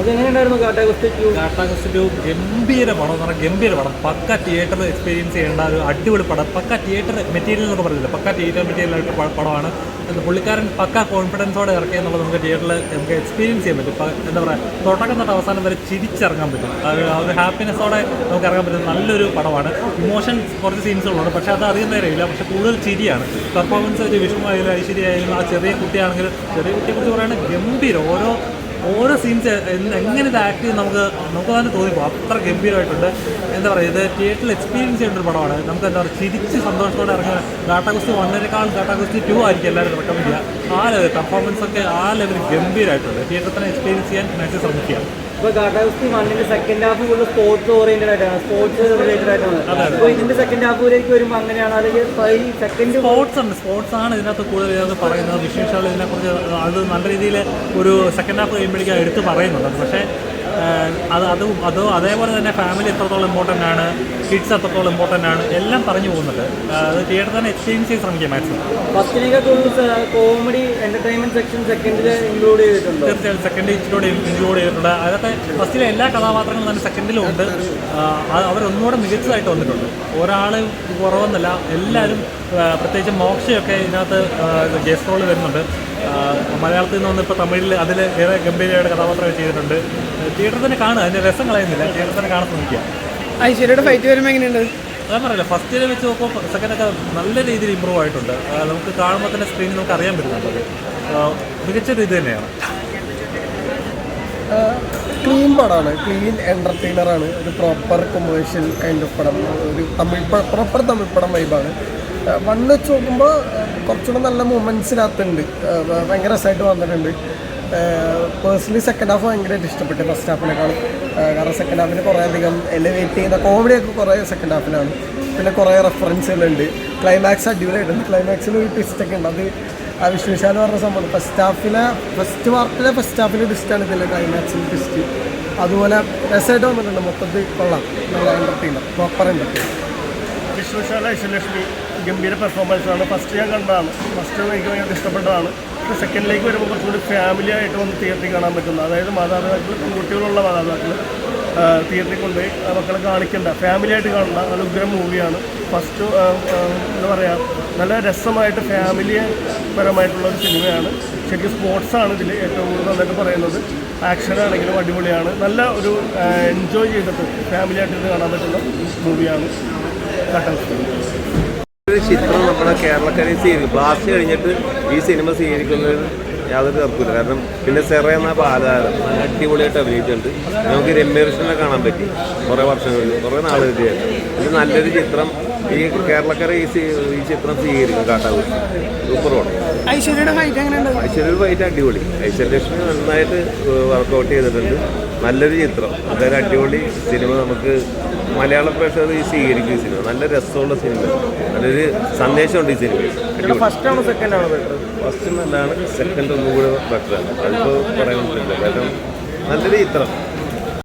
എങ്ങനെയുണ്ടായിരുന്നു കാട്ടാഗസ്തി 2? ഗംഭീര പടം എന്ന് പറഞ്ഞാൽ ഗംഭീര പടം. പക്ക തിയേറ്റർ എക്സ്പീരിയൻസ് ചെയ്യേണ്ട ഒരു അടിപൊളി പടം. പക്ക തിയേറ്റർ മെറ്റീരിയൽ എന്നൊക്കെ പറയുന്നില്ല, പക്ക തിയേറ്റർ മെറ്റീരിയൽ ആയിട്ട് പടമാണ്. പുള്ളിക്കാരൻ പക്ക കോൺഫിഡൻസോടെ ഇറക്കിയെന്നുള്ളത് നമുക്ക് തിയേറ്ററിൽ നമുക്ക് എക്സ്പീരിയൻസ് ചെയ്യാൻ പറ്റും. എന്താ പറയുക, തുടക്കം തൊട്ട് അവസാനം വരെ ചിരിച്ചിറങ്ങാൻ പറ്റും. ഒരു ഹാപ്പിനെസ്സോടെ നമുക്ക് ഇറങ്ങാൻ പറ്റുന്ന നല്ലൊരു പടമാണ്. ഇമോഷൻ കുറച്ച് സീൻസുകളുണ്ട്, പക്ഷേ അത് അറിയുന്ന നേരമില്ല. പക്ഷേ കൂടുതൽ ചിരിയാണ്. പെർഫോമൻസ് ഒരു വിഷ്ണുവായാലും ഐശ്വര്യയായാലും ആ ചെറിയ കുട്ടിയാണെങ്കിലും ചെറിയ കുട്ടിയെക്കുറിച്ച് പറയുകയാണെങ്കിൽ ഗംഭീരം. ഓരോ സീൻസ് എങ്ങനെ ഇത് ആക്ട് ചെയ്ത് നമുക്ക് തന്നെ തോന്നിപ്പോൾ അത്ര ഗംഭീരമായിട്ടുണ്ട്. എന്താ പറയുക, ഇത് തിയേറ്ററിൽ എക്സ്പീരിയൻസ് ചെയ്യേണ്ട ഒരു പടമാണ്. നമുക്ക് എന്താ പറയുക, ചിരിച്ച് സന്തോഷത്തോടെ ഇറങ്ങുക. കാട്ടാഗസ്തി 1 കാട്ടാഗസ്തി 2 ആയിരിക്കും എല്ലാവരും റെക്കമെൻഡ് ചെയ്യുക. ആ ലെവൽ പെർഫോമൻസ് ഒക്കെ ആ ലെവലിൽ ഗംഭീരമായിട്ടുണ്ട്. തിയേറ്ററിൽ തന്നെ എക്സ്പീരിയൻസ് ചെയ്യാൻ മാക്സിമം ശ്രമിക്കുക. ഇപ്പോൾ കാട്ടാഗസ്തി 1 സെക്കൻഡ് ഹാഫ് കൂടുതൽ സ്പോർട്സ് ഓറിയൻറ്റഡ് ആയിട്ടാണ്, സ്പോർട്സ് റിലേറ്റഡ് ആയിട്ടാണ്. അപ്പോൾ ഇതിൻ്റെ സെക്കൻഡ് ഹാഫിലേക്ക് വരുമ്പോൾ അങ്ങനെയാണ്, അല്ലെങ്കിൽ സെക്കൻഡ് സ്പോർട്സ് ആണ് ഇതിനകത്ത് കൂടുതൽ ഇതിനകത്ത് പറയുന്നത്. വിശേഷാൽ ഇതിനെക്കുറിച്ച് അത് നല്ല രീതിയിൽ ഒരു സെക്കൻഡ് ഹാഫ് കഴിയുമ്പോഴേക്കും എടുത്ത് പറയുന്നുണ്ട്. പക്ഷേ അതേപോലെ തന്നെ ഫാമിലി എത്രത്തോളം ഇമ്പോർട്ടൻ്റ് ആണ്, കിഡ്സ് എത്രത്തോളം ഇമ്പോർട്ടൻ്റ് ആണ്, എല്ലാം പറഞ്ഞു പോകുന്നുണ്ട്. അത് തിയേറ്ററിൽ തന്നെ എക്സ്പീരിയൻസ് ചെയ്ത് ശ്രമിക്കുക മാക്സിമം. ഫസ്റ്റിനേക്കാൾ കോമഡി എൻ്റർടൈൻമെൻറ്റ് സെക്ഷൻ സെക്കൻഡിൽ ഇൻക്ലൂഡ് ചെയ്തിട്ടുണ്ട്. തീർച്ചയായും സെക്കൻഡ് ഇൻക്ലൂഡ് ചെയ്തിട്ടുണ്ട്. അതൊക്കെ ഫസ്റ്റിലെ എല്ലാ കഥാപാത്രങ്ങളും തന്നെ സെക്കൻഡിലും ഉണ്ട്. അവരൊന്നുകൂടെ മികച്ചതായിട്ട് വന്നിട്ടുണ്ട്. ഒരാൾ കുറവെന്നല്ല, എല്ലാവരും. പ്രത്യേകിച്ച് മോക്ഷയൊക്കെ ഇതിനകത്ത് ഗസ്റ്റ് റോൾ വരുന്നുണ്ട്. മലയാളത്തിൽ നിന്ന് വന്ന് ഇപ്പോൾ തമിഴിൽ അതിൽ ഏറെ ഗംഭീരമായിട്ട് കഥാപാത്രങ്ങൾ ചെയ്തിട്ടുണ്ട്. തിയേറ്ററിൽ തന്നെ കാണുക, അതിൻ്റെ രസം കളയുന്നില്ല, തിയേറ്ററിൽ തന്നെ കാണാൻ ശ്രമിക്കുക. ഐശ്വര്യയുടെ ഫൈറ്റ് വരുമ്പോൾ എങ്ങനെയുണ്ട്? അതാ പറയില്ല, ഫസ്റ്റിൽ വെച്ച് നോക്കുമ്പോൾ സെക്കൻഡൊക്കെ നല്ല രീതിയിൽ ഇമ്പ്രൂവ് ആയിട്ടുണ്ട്. നമുക്ക് കാണുമ്പോൾ തന്നെ സ്ക്രീനിൽ നമുക്ക് അറിയാൻ പറ്റുന്നുണ്ട്. മികച്ചൊരു ഇത് തന്നെയാണ്. ക്ലീൻ പടമാണ്, ക്ലീൻ എൻ്റർടൈനറാണ്. ഒരു പ്രോപ്പർ കൊമേഴ്ഷ്യൽ കൈൻഡ് ഓഫ് പടം, ഒരു പ്രോപ്പർ തമിഴ് പടം വൈബാണ്. വണ്ണ് വെച്ച് നോക്കുമ്പോൾ കുറച്ചുകൂടെ നല്ല മൂമെൻറ്റ്സിനകത്തുണ്ട്, ഭയങ്കര രസമായിട്ട് വന്നിട്ടുണ്ട്. പേഴ്സണലി സെക്കൻഡ് ഹാഫ് ഭയങ്കരമായിട്ട് ഇഷ്ടപ്പെട്ടു ഫസ്റ്റ് ഹാഫിനേക്കാളും. കാരണം സെക്കൻഡ് ഹാഫിന് കുറേ അധികം എലിവേറ്റ് ചെയ്യുന്ന കോമഡിയൊക്കെ കുറേ സെക്കൻഡ് ഹാഫിലാണ്. പിന്നെ കുറേ റെഫറൻസുകളുണ്ട്. ക്ലൈമാക്സ് അടിപൊളിയായിട്ടുണ്ട്. ക്ലൈമാക്സിൽ ഒരു ട്വിസ്റ്റൊക്കെ ഉണ്ട്. അത് ആ വിശ്വശാല പറഞ്ഞ സംഭവം ഫസ്റ്റ് ഹാഫിലെ ട്വിസ്റ്റാണ് ഇതിലെ ക്ലൈമാക്സിൽ ട്വിസ്റ്റ്. അതുപോലെ രസമായിട്ട് വന്നിട്ടുണ്ട്. മൊത്തത്തിൽ കൊള്ളാം, നല്ല എൻ്റർടൈനർ, പ്രോപ്പർ എൻ്റർടൈനർ. വിഷ്ണുശാല ഐശ്വര്യലക്ഷ്മി ഗംഭീര പെർഫോമൻസാണ്. ഫസ്റ്റ് ഞാൻ കണ്ടതാണ്, ഫസ്റ്റ് എനിക്ക് ഭയങ്കര ഇഷ്ടപ്പെട്ടതാണ്. സെക്കൻഡിലേക്ക് വരുമ്പോൾ കുറച്ചുകൂടി ഫാമിലി ആയിട്ട് വന്ന് തിയേറ്ററിൽ കാണാൻ പറ്റുന്ന, അതായത് മാതാപിതാക്കൾ, പെൺകുട്ടികളുള്ള മാതാപിതാക്കൾ തിയേറ്ററിൽ കൊണ്ടുപോയി മക്കളെ കാണിക്കേണ്ട, ഫാമിലി ആയിട്ട് കാണേണ്ട നല്ല ഉഗ്രം മൂവിയാണ്. ഫസ്റ്റ് എന്താ പറയുക, നല്ല രസമായിട്ട് ഫാമിലി പരമായിട്ടുള്ള ഒരു സിനിമയാണ്. ശരിക്കും സ്പോർട്സാണ് ഇതിൽ ഏറ്റവും കൂടുതൽ നന്നായിട്ട് പറയുന്നത്. ആക്ഷനാണെങ്കിലും അടിപൊളിയാണ്. നല്ല ഒരു എൻജോയ് ചെയ്തിട്ട് ഫാമിലി ആയിട്ട് കാണാൻ പറ്റുന്ന മൂവിയാണ് കാട്ടാഗസ്തി. ഒരു ചിത്രം നമ്മുടെ കേരളക്കരയിൽ ബ്ലാസ്റ്റ് കഴിഞ്ഞിട്ട് ഈ സിനിമ സ്വീകരിക്കുന്നത് യാതൊരു തർക്കമില്ല. കാരണം പിന്നെ സെറ എന്ന ബാലതാരം നല്ല അടിപൊളിയായിട്ട് അഭിനയിച്ചിട്ടുണ്ട്. നമുക്ക് രമ്യകൃഷ്ണനെ കാണാൻ പറ്റി കുറേ വർഷങ്ങളിൽ, കുറേ നാളുകൾക്ക്. ഇത് നല്ലൊരു ചിത്രം. ഈ കേരളക്കര ഈ ചിത്രം സ്വീകരിക്കും കാട്ടാഗസ്തി. സൂപ്പർ പടം. ഐശ്വര്യയുടെ ഫൈറ്റ് എങ്ങനെയുണ്ട്? ഐശ്വര്യ ഫൈറ്റ് അടിപൊളി. ഐശ്വര്യലക്ഷ്മി നന്നായിട്ട് വർക്കൗട്ട് ചെയ്തിട്ടുണ്ട്. നല്ലൊരു ചിത്രം, അതായത് അടിപൊളി സിനിമ. നമുക്ക് മലയാള പ്രേക്ഷകർ ഈ സ്വീകരിക്കും. ഈ സിനിമ നല്ല രസമുള്ള സിനിമ, നല്ലൊരു സന്ദേശമുണ്ട് ഈ സിനിമ. ഫസ്റ്റാണോ സെക്കൻഡാണോ ബെറ്റർ? ഫസ്റ്റ് നല്ലതാണ്, സെക്കൻഡ് ഒന്നും കൂടെ ബെറ്ററാണ്. അതിപ്പോൾ പറയാൻ പറ്റില്ല. കാരണം നല്ലൊരു ചിത്രം.